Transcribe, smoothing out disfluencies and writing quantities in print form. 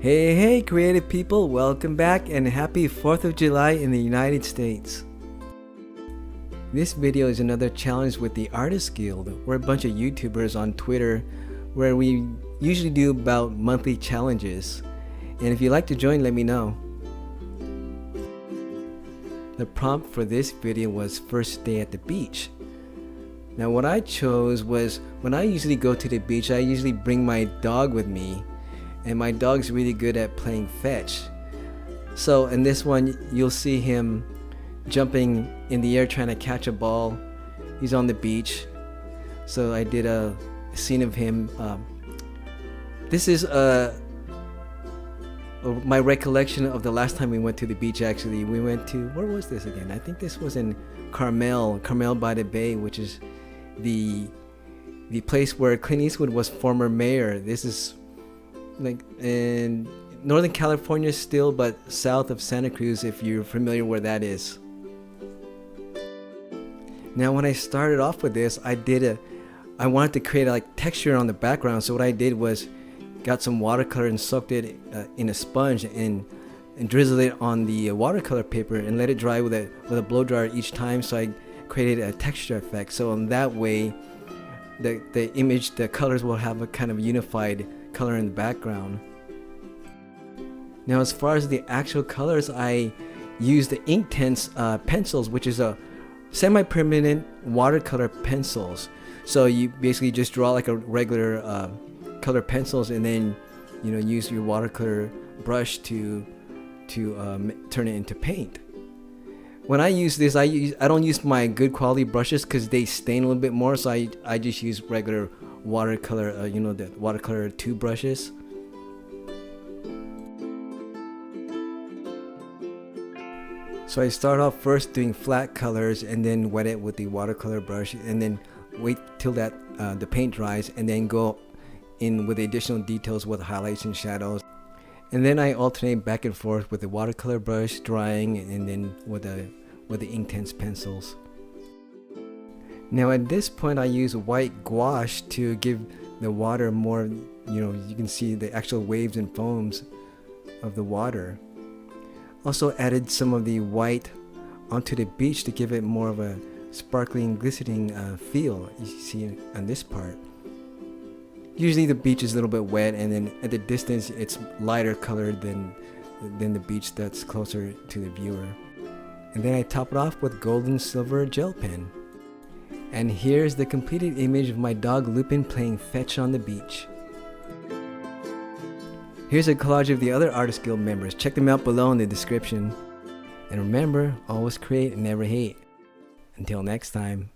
Hey creative people, welcome back and happy 4th of July in the United States. This video is another challenge with the Artist Guild. We're a bunch of YouTubers on Twitter where we usually do about monthly challenges. And if you'd like to join, let me know. The prompt for this video was first day at the beach. Now what I chose was, when I usually go to the beach, I usually bring my dog with me. And my dog's really good at playing fetch. So in this one, you'll see him jumping in the air trying to catch a ball. He's on the beach. So I did a scene of him. This is my recollection of the last time we went to the beach. Actually, we went to, where was this again? I think this was in Carmel by the Bay, which is the place where Clint Eastwood was former mayor. This is like in Northern California still, but south of Santa Cruz, if you're familiar where that is. Now when I started off with this, I wanted to create a texture on the background. So what I did was got some watercolor and soaked it in a sponge and drizzled it on the watercolor paper and let it dry with a blow dryer each time. So I created a texture effect. So in that way, the image, the colors will have a kind of unified color in the background. Now as far as the actual colors, I used the Inktense pencils, which is a semi-permanent watercolor pencils. So you basically just draw like a regular color pencils and then use your watercolor brush to turn it into paint. When I use this, I don't use my good quality brushes because they stain a little bit more, so I just use regular watercolor, the watercolor tube brushes. So I start off first doing flat colors and then wet it with the watercolor brush and then wait till that the paint dries and then go in with the additional details with highlights and shadows. And then I alternate back and forth with the watercolor brush drying and then with the Inktense pencils. Now at this point I use white gouache to give the water more, you can see the actual waves and foams of the water. Also added some of the white onto the beach to give it more of a sparkling, glistening feel, you see on this part. Usually the beach is a little bit wet, and then at the distance it's lighter colored than the beach that's closer to the viewer. And then I top it off with gold and silver gel pen. And here's the completed image of my dog Lupin playing fetch on the beach. Here's a collage of the other Artist Guild members. Check them out below in the description. And remember, always create and never hate. Until next time.